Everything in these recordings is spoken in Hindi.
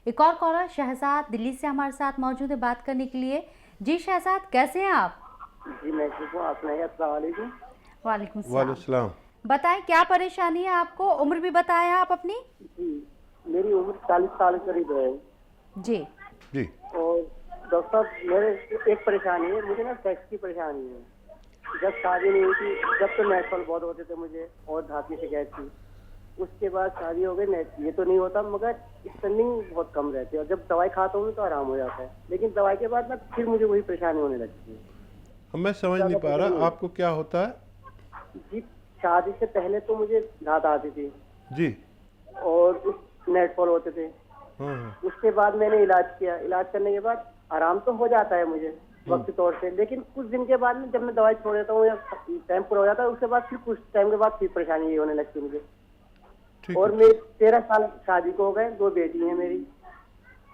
एक और कॉलर शहजाद दिल्ली से हमारे साथ मौजूद है बात करने के लिए। जी शहजाद, कैसे हैं आप? जी मैं ठीक हूँ, आप सुनाइए। अस्सलाम वालेकुम। वालेकुम सलाम। वालेकुम। बताएं क्या परेशानी है आपको, उम्र भी बताएं आप अपनी। जी मेरी उम्र 40 साल करीब है। जी जी और डॉक्टर साहब, मेरे एक परेशानी है, मुझे ना सेक्स की परेशानी है। जब शादी नहीं हुई थी, जब तो नेशनल बहुत होते थे मुझे और दांत की शिकायत थी। उसके बाद शादी हो गई, ये तो नहीं होता, मगर स्टर्निंग बहुत कम रहती है और जब दवाई खाता हूँ तो आराम हो जाता है, लेकिन दवाई के बाद ना फिर मुझे वही परेशानी होने लगती है। अब मैं समझ नहीं ज्यादा पा पता नहीं रहा है। आपको क्या होता है। जी, शादी से पहले तो मुझे दांत आती थी जी। और नेट फॉल होते थे। हाँ। उसके बाद मैंने इलाज किया, इलाज करने के बाद आराम तो हो जाता है मुझे वक्त तौर से, लेकिन कुछ दिन के बाद में जब मैं दवाई छोड़ देता हूँ या टाइम पूरा हो जाता है, उसके बाद फिर कुछ टाइम के बाद फिर परेशानी ये होने लगती है मुझे। ठीक और है। मेरे 13 साल शादी को हो गए, 2 बेटी हैं मेरी,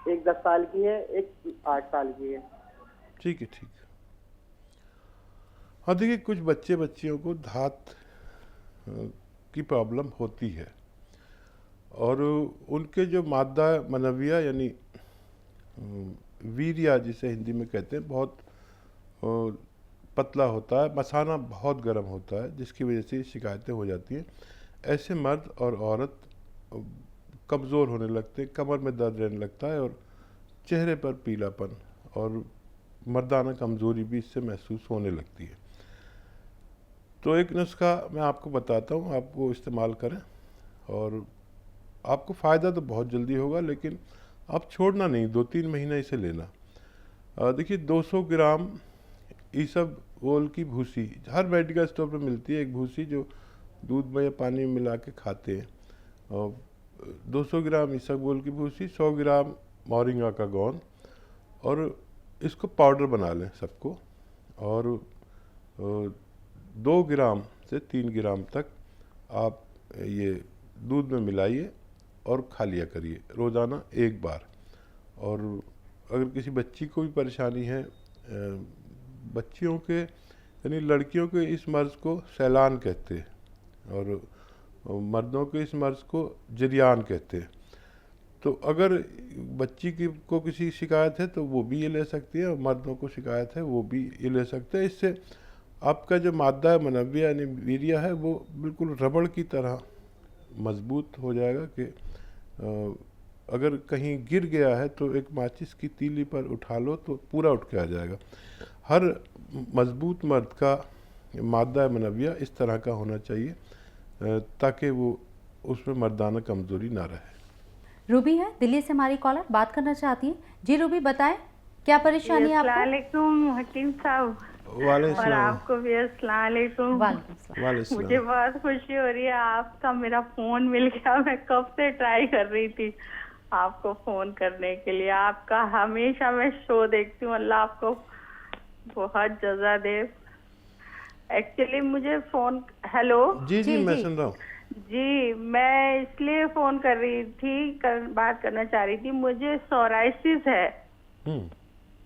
एक 10 साल की है, एक 8 साल की है। ठीक है। ठीक है। हाँ, देखिए कुछ बच्चे बच्चियों को धात की प्रॉब्लम होती है और उनके जो मादा मनविया यानी वीर्या जिसे हिंदी में कहते हैं बहुत पतला होता है, मसाना बहुत गर्म होता है, जिसकी वजह से शिकायतें हो जाती हैं। ऐसे मर्द और औरत कमज़ोर होने लगते हैं, कमर में दर्द रहने लगता है और चेहरे पर पीलापन और मर्दाना कमज़ोरी भी इससे महसूस होने लगती है। तो एक नुस्खा मैं आपको बताता हूँ, आप वो इस्तेमाल करें और आपको फ़ायदा तो बहुत जल्दी होगा, लेकिन आप छोड़ना नहीं, 2-3 महीने इसे लेना। देखिए 200 ग्राम ईसबगोल की भूसी हर मेडिकल स्टोर पर मिलती है, एक भूसी जो दूध में या पानी में मिला के खाते हैं। और 200 ग्राम ईसबगोल की भूसी, 100 ग्राम मोरिंगा का गोंद, और इसको पाउडर बना लें सबको। और 2 ग्राम से 3 ग्राम तक आप ये दूध में मिलाइए और खा लिया करिए रोज़ाना एक बार। और अगर किसी बच्ची को भी परेशानी है, बच्चियों के यानी लड़कियों के इस मर्ज़ को सैलान कहते हैं और मर्दों के इस मर्ज़ को जरियान कहते हैं। तो अगर बच्ची की को किसी शिकायत है तो वो भी ये ले सकती है, और मर्दों को शिकायत है वो भी ये ले सकते हैं। इससे आपका जो मादा मनव्य यानी वीर्य है वो बिल्कुल रबड़ की तरह मजबूत हो जाएगा कि अगर कहीं गिर गया है तो एक माचिस की तीली पर उठा लो तो पूरा उठ के आ जाएगा। हर मजबूत मर्द का मादा मनव्य इस तरह का होना चाहिए ताकि वो उसमें मर्दाना कमज़ोरी ना रहे। रूबी है दिल्ली से हमारी कॉलर, बात करना चाहती है। जी रूबी, बताएं क्या परेशानी है आपको? अस्सलाम वालेकुम हकीम साहब, वालेकुम और सलाम। आपको भी अस्सलाम वालेकुम। वालेकुम सलाम। वालेकुम मुझे सलाम। बहुत खुशी हो रही है, आपका मेरा फोन मिल गया। मैं कब से ट्राई कर रही थी आपको फोन करने के लिए। आपका हमेशा मैं शो देखती हूँ, अल्लाह आपको बहुत जज़ा दे। एक्चुअली मुझे फोन, हेलो जी जी, जी मैं जी सुन रहा हूँ। जी, मैं इसलिए फोन कर रही थी, बात करना चाह रही थी। मुझे सोराइसिस है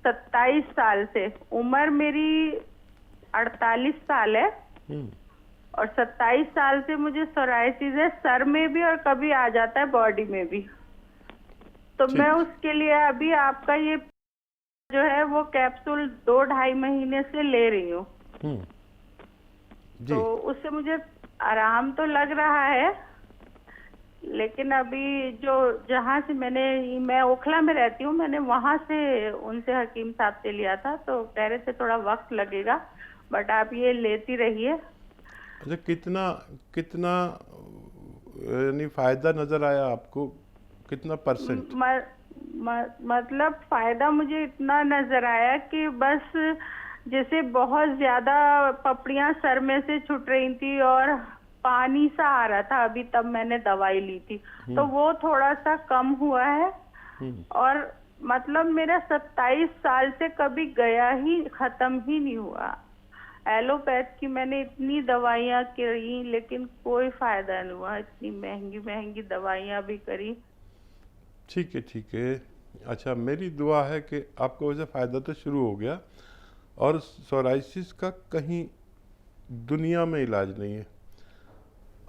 27 साल से, उम्र मेरी 48 साल है और 27 साल से मुझे सोराइसिस है, सर में भी और कभी आ जाता है बॉडी में भी। तो ठीक। मैं उसके लिए अभी आपका ये जो है वो कैप्सूल 2-2.5 महीने से ले रही हूँ। जी तो उससे मुझे आराम तो लग रहा है, लेकिन अभी जो जहाँ से मैं ओखला में रहती हूँ, मैंने वहाँ से उनसे हकीम साहब से लिया था, तो कह रहे थे थोड़ा वक्त लगेगा, बट आप ये लेती रहिए। अच्छा, कितना कितना यानी फ़ायदा नज़र आया आपको, कितना परसेंट? मतलब फायदा मुझे इतना नजर आया कि बस जैसे बहुत ज्यादा पपड़ियां सर में से छूट रही थी और पानी सा आ रहा था, अभी तब मैंने दवाई ली थी तो वो थोड़ा सा कम हुआ है। और मतलब मेरा 27 साल से कभी गया ही, खत्म ही नहीं हुआ। एलोपैथ की मैंने इतनी दवाइयाँ करी लेकिन कोई फायदा नहीं हुआ, इतनी महंगी महंगी दवाइयाँ भी करी। ठीक है। ठीक है। अच्छा, मेरी दुआ है कि आपको वैसे फ़ायदा तो शुरू हो गया, और सोराइसिस का कहीं दुनिया में इलाज नहीं है।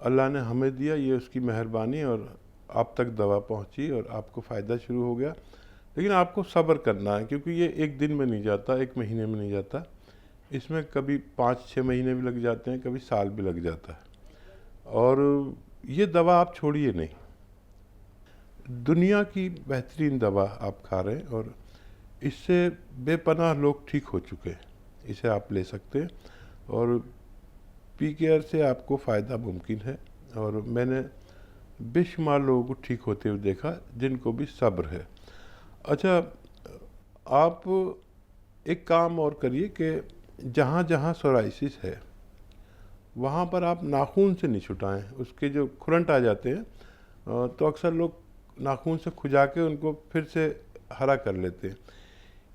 अल्लाह ने हमें दिया, ये उसकी मेहरबानी, और आप तक दवा पहुंची और आपको फ़ायदा शुरू हो गया। लेकिन आपको सब्र करना है, क्योंकि ये एक दिन में नहीं जाता, एक महीने में नहीं जाता। इसमें कभी 5-6 महीने भी लग जाते हैं, कभी साल भी लग जाता है। और ये दवा आप छोड़िए नहीं, दुनिया की बेहतरीन दवा आप खा रहे हैं और इससे बेपनाह लोग ठीक हो चुके हैं। इसे आप ले सकते हैं और पी केयर से आपको फ़ायदा मुमकिन है। और मैंने बेशुमार लोगों को ठीक होते हुए देखा जिनको भी सब्र है। अच्छा, आप एक काम और करिए कि जहाँ जहाँ सोराइसिस है वहाँ पर आप नाखून से नहीं छुटाएं। उसके जो खुरंट आ जाते हैं तो अक्सर लोग नाखून से खुजा के उनको फिर से हरा कर लेते हैं।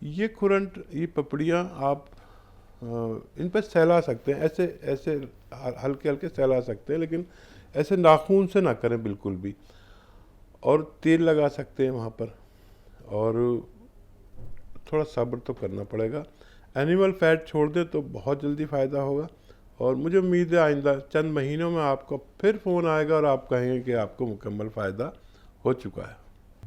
ये खुरंट, ये पपड़ियाँ आप इन पर सहला सकते हैं, ऐसे ऐसे हल्के हल्के सहला सकते हैं, लेकिन ऐसे नाखून से ना करें बिल्कुल भी। और तेल लगा सकते हैं वहाँ पर, और थोड़ा सब्र तो करना पड़ेगा। एनिमल फैट छोड़ दें तो बहुत जल्दी फ़ायदा होगा। और मुझे उम्मीद है आइंदा चंद महीनों में आपको फिर फ़ोन आएगा और आप कहेंगे कि आपको मुकम्मल फ़ायदा हो चुका है।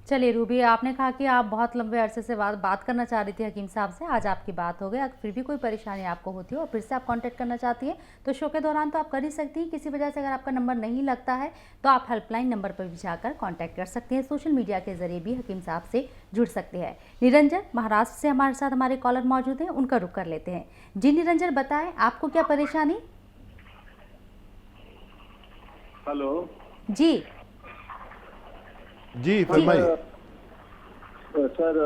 चलिए रूबी, आपने कहा कि आप बहुत लंबे अरसे से बात करना चाह रही थी हकीम साहब से, आज आपकी बात हो गई। अगर फिर भी कोई परेशानी आपको होती है और फिर से आप कांटेक्ट करना चाहती हैं तो शो के दौरान तो आप कर ही सकती हैं। किसी वजह से अगर आपका नंबर नहीं लगता है तो आप हेल्पलाइन नंबर पर भी जाकर कांटेक्ट कर सकते हैं। सोशल मीडिया के जरिए भी हकीम साहब से जुड़ सकते हैं। निरंजन महाराष्ट्र से हमारे साथ हमारे कॉलर मौजूद हैं, उनका रुख कर लेते हैं। जी निरंजन, बताएं आपको क्या परेशानी? हेलो जी जी फरमाइए। सर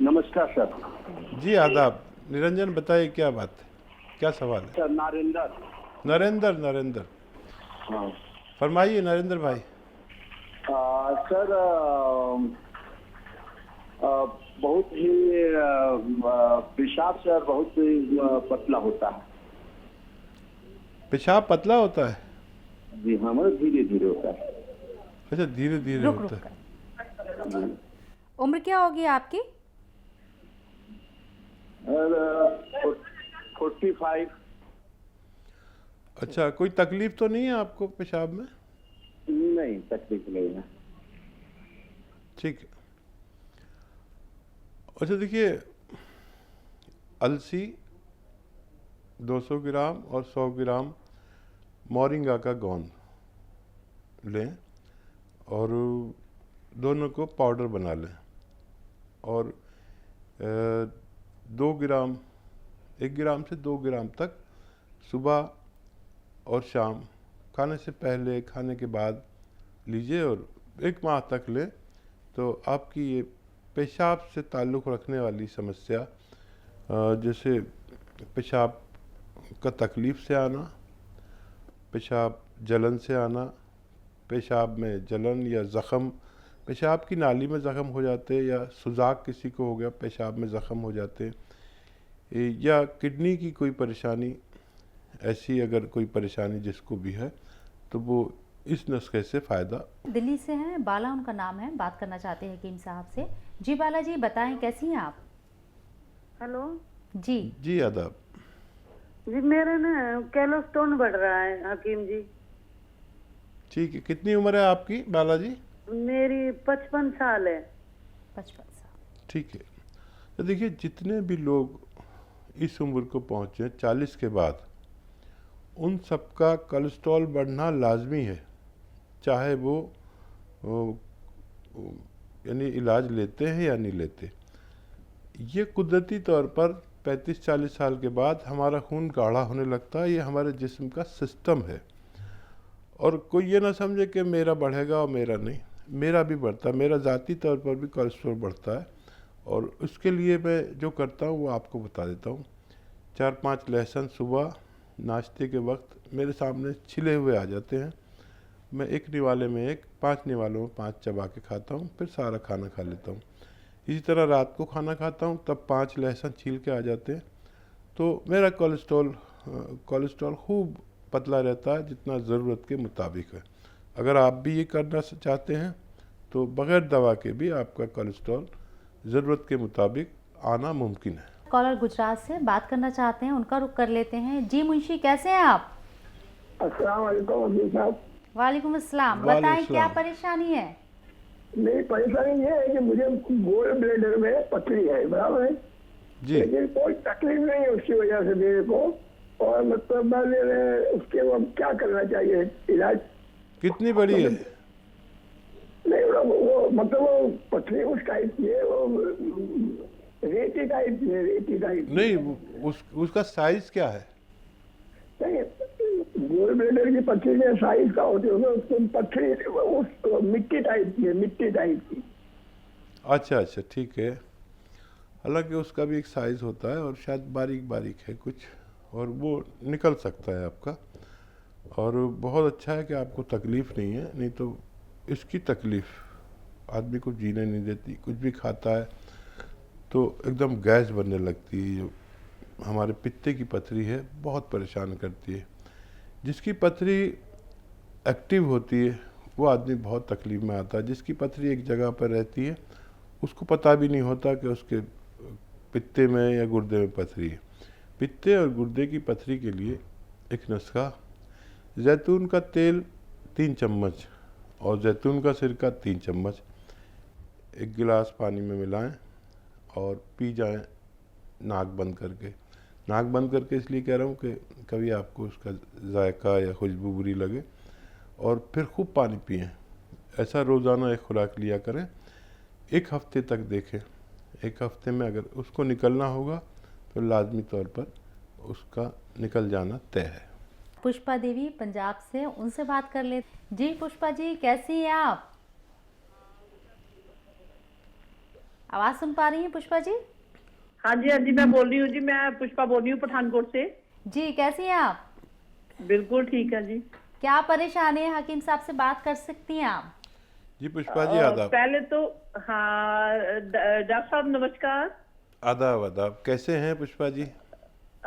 नमस्कार सर। जी आदाब। निरंजन बताइए क्या बात है, क्या सवाल है? सर नरेंद्र हाँ फरमाइए नरेंद्र भाई। सर बहुत ही पेशाब सर बहुत ही पतला होता है। पेशाब पतला होता है? जी हाँ, मतलब धीरे धीरे होता है। अच्छा, धीरे धीरे रुक होता रुक है। कर। उम्र क्या होगी आपकी? 45। अच्छा, कोई तकलीफ तो नहीं है आपको पेशाब में? नहीं, तकलीफ नहीं है। ठीक है। अच्छा देखिए, अलसी 200 ग्राम और 100 ग्राम मोरिंगा का गोंद लें और दोनों को पाउडर बना लें। और 2 ग्राम, 1 ग्राम से 2 ग्राम तक सुबह और शाम, खाने से पहले खाने के बाद लीजिए और 1 माह तक लें तो आपकी ये पेशाब से ताल्लुक़ रखने वाली समस्या, जैसे पेशाब का तकलीफ़ से आना, पेशाब जलन से आना, पेशाब में जलन या ज़ख़म, पेशाब की नाली में ज़ख़म हो जाते, या सुजाक किसी को हो गया पेशाब में ज़ख़म हो जाते, या किडनी की कोई परेशानी, ऐसी अगर कोई परेशानी जिसको भी है तो वो इस नुस्खे से फ़ायदा। दिल्ली से हैं, बाला उनका नाम है, बात करना चाहते हैं हकीम साहब से। जी बाला जी, बताएं कैसी हैं आप? हेलो जी जी आदाब। जी, मेरा ना कोलेस्ट्रॉल बढ़ रहा है हकीम जी। ठीक है, कितनी उम्र है आपकी बाला जी? मेरी 55 साल है। 55 साल। ठीक है। तो देखिए, जितने भी लोग इस उम्र को पहुँचे 40 के बाद, उन सबका कोलेस्ट्रॉल बढ़ना लाजमी है, चाहे वो यानी इलाज लेते हैं या नहीं लेते। ये कुदरती तौर पर 35-40 साल के बाद हमारा खून गाढ़ा होने लगता है। ये हमारे जिस्म का सिस्टम है। और कोई ये ना समझे कि मेरा बढ़ेगा और मेरा नहीं, मेरा भी बढ़ता है। मेरा ज़ाती तौर पर भी कोलेस्ट्रॉल बढ़ता है और उसके लिए मैं जो करता हूँ वो आपको बता देता हूँ। 4-5 लहसुन सुबह नाश्ते के वक्त मेरे सामने छिले हुए आ जाते हैं, मैं एक निवाले में 5 निवालों में 5 चबा के खाता हूँ, फिर सारा खाना खा लेता हूँ। इसी तरह रात को खाना खाता हूँ तब 5 लहसुन छील के आ जाते हैं, तो मेरा कोलेस्ट्रॉल खूब पतला रहता है, जितना ज़रूरत के मुताबिक है। अगर आप भी ये करना चाहते हैं तो बग़ैर दवा के भी आपका कोलेस्ट्रॉल ज़रूरत के मुताबिक आना मुमकिन है। कॉलर गुजरात से बात करना चाहते हैं, उनका रुख कर लेते हैं। जी मुंशी, कैसे हैं आप? अस्सलाम वालेकुम वकील साहब। वालेकुम अस्सलाम। वालेकुम बताएं क्या अस्सलाम। परेशानी है? मेरी परेशानी ये है कि मुझे गोल्ड ब्लेडर में पथरी है, बराबर है, जी। लेकिन कोई तकलीफ नहीं है उसकी वजह से मेरे को। और मतलब मैंने उसके वो क्या करना चाहिए इलाज? कितनी बड़ी है? नहीं वो मतलब वो पथरी उस टाइप की है, वो रेती टाइप की है, रेती टाइप की। नहीं, उसका साइज क्या है? नहीं, गोल्ड ब्लेडर की पथरी के साइज का होती है, उसको पथरी उस मिट्टी टाइप की है, मिट्टी टाइप की। अच्छा अच्छा, ठीक है। हालांकि उसका भी एक साइज होता है और शायद बारीक बारीक है कुछ, और वो निकल सकता है आपका। और बहुत अच्छा है कि आपको तकलीफ़ नहीं है, नहीं तो इसकी तकलीफ़ आदमी को जीने नहीं देती। कुछ भी खाता है तो एकदम गैस बनने लगती है। जो हमारे पित्ते की पथरी है बहुत परेशान करती है। जिसकी पथरी एक्टिव होती है वो आदमी बहुत तकलीफ में आता है। जिसकी पथरी एक जगह पर रहती है उसको पता भी नहीं होता कि उसके पित्ते में या गुर्दे में पथरी है। पित्ते और गुर्दे की पथरी के लिए एक नुस्खा, जैतून का तेल 3 चम्मच और जैतून का सिरका 3 चम्मच एक गिलास पानी में मिलाएं और पी जाएं, नाक बंद करके। नाक बंद करके इसलिए कह रहा हूँ कि कभी आपको उसका जायका या खुशबू बुरी लगे, और फिर खूब पानी पिएं। ऐसा रोज़ाना एक खुराक लिया करें, 1 हफ्ते तक देखें। 1 हफ्ते में अगर उसको निकलना होगा तो लाजमी तौर पर उसका निकल जाना तय है। पुष्पा देवी पंजाब से, उनसे बात कर ले। जी पुष्पा जी, कैसी हैं आप? आवाज़ सुन पा रही हैं पुष्पा जी? हाँ जी, मैं बोल रही हूँ जी, मैं पुष्पा बोल रही हूँ पठानकोट से। जी कैसी हैं आप? बिल्कुल ठीक है जी। क्या परेशानी है, हकीम साहब से बात कर सकती हैं आप? जी पुष्पा जी, आदाब। पहले तो हाँ डॉक्टर साहब नमस्कार। आदाब आदाब, कैसे हैं पुष्पा जी?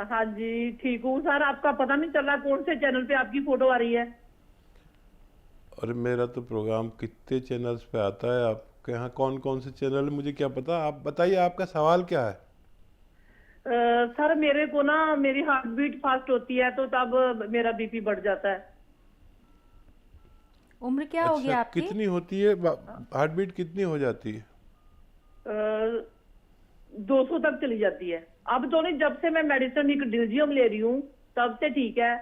हाँ जी ठीक हूँ सर। आपका पता नहीं चल रहा कौन से चैनल पे आपकी फोटो आ रही है। अरे मेरा तो प्रोग्राम कितने चैनल्स पे आता है, आपके यहाँ कौन कौन से चैनल है मुझे क्या पता। आप बताइए, आपका सवाल क्या है? सर मेरे को ना, मेरी हार्ट बीट फास्ट होती है तो तब मेरा बीपी बढ़ जाता है। उम्र क्या होगी अच्छा, आपकी? कितनी होती है हार्ट बीट, कितनी हो जाती है? 200 तक चली जाती है। अब तो नहीं, जब से मैं मेडिसिन एक डिल्जियम ले रही हूँ तब से ठीक है।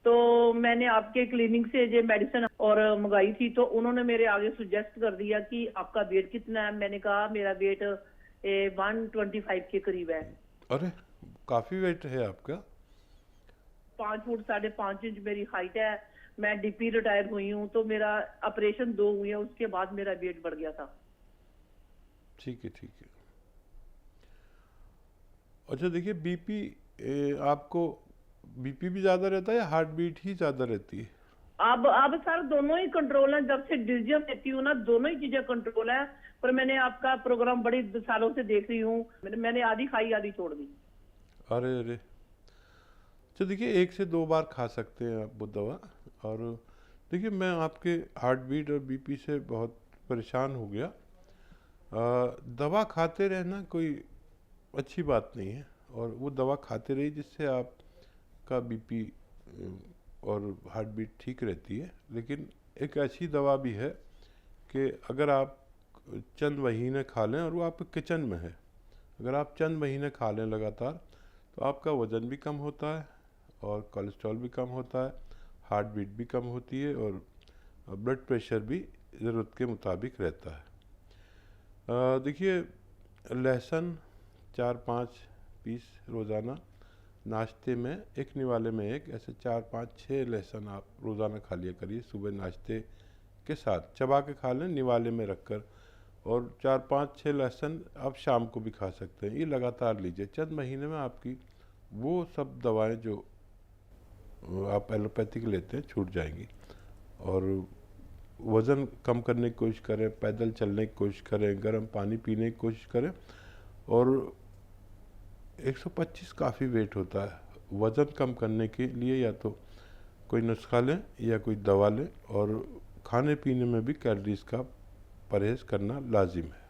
तो मैंने आपके क्लिनिक से जो मेडिसिन और मंगाई थी तो उन्होंने मेरे आगे सुजेस्ट कर दिया कि आपका वेट कितना है। मैंने कहा मेरा वेट 125 के करीब है। अरे काफ़ी वेट है आपका। 5 फुट 5.5 इंच मेरी हाइट है। मैं डीपी रिटायर हुई हूँ तो मेरा ऑपरेशन 2 हुए हैं, उसके बाद मेरा वेट बढ़ गया था। ठीक है ठीक है। अच्छा देखिए, बीपी आपको बीपी भी ज़्यादा रहता है या हार्ट बीट ही ज़्यादा रहती है? अब सर दोनों ही कंट्रोल है। जब से डिल्जियम लेती हूँ ना, दोनों ही चीजें कंट्रोल है। पर मैंने आपका प्रोग्राम बड़ी सालों से देख रही हूँ, मैंने आधी खाई आधी छोड़ दी। अरे अरे, तो देखिए 1 से 2 बार खा सकते हैं आप वो दवा। और देखिए मैं आपके हार्ट बीट और बीपी से बहुत परेशान हो गया। दवा खाते रहना कोई अच्छी बात नहीं है, और वो दवा खाते रहिए जिससे आपका बीपी और हार्ट बीट ठीक रहती है। लेकिन एक ऐसी दवा भी है कि अगर आप चंद महीने खा लें, और वो आपके किचन में है, अगर आप चंद महीने खा लें लगातार तो आपका वज़न भी कम होता है और कोलेस्ट्रॉल भी कम होता है, हार्ट बीट भी कम होती है और ब्लड प्रेशर भी ज़रूरत के मुताबिक रहता है। देखिए लहसुन 4-5 पीस रोज़ाना नाश्ते में, एक निवाले में एक, ऐसे 4-5-6 लहसुन आप रोज़ाना खा लिया करिए सुबह नाश्ते के साथ। चबा के खा लें निवाले में रखकर, और 4-5-6 लहसुन आप शाम को भी खा सकते हैं। ये लगातार लीजिए, चंद महीने में आपकी वो सब दवाएं जो आप एलोपैथिक लेते हैं छूट जाएंगी। और वज़न कम करने की कोशिश करें, पैदल चलने की कोशिश करें, गर्म पानी पीने की कोशिश करें। और 125 काफ़ी वेट होता है। वज़न कम करने के लिए या तो कोई नुस्खा लें या कोई दवा लें, और खाने पीने में भी कैलोरीज का परहेज़ करना लाजिम है।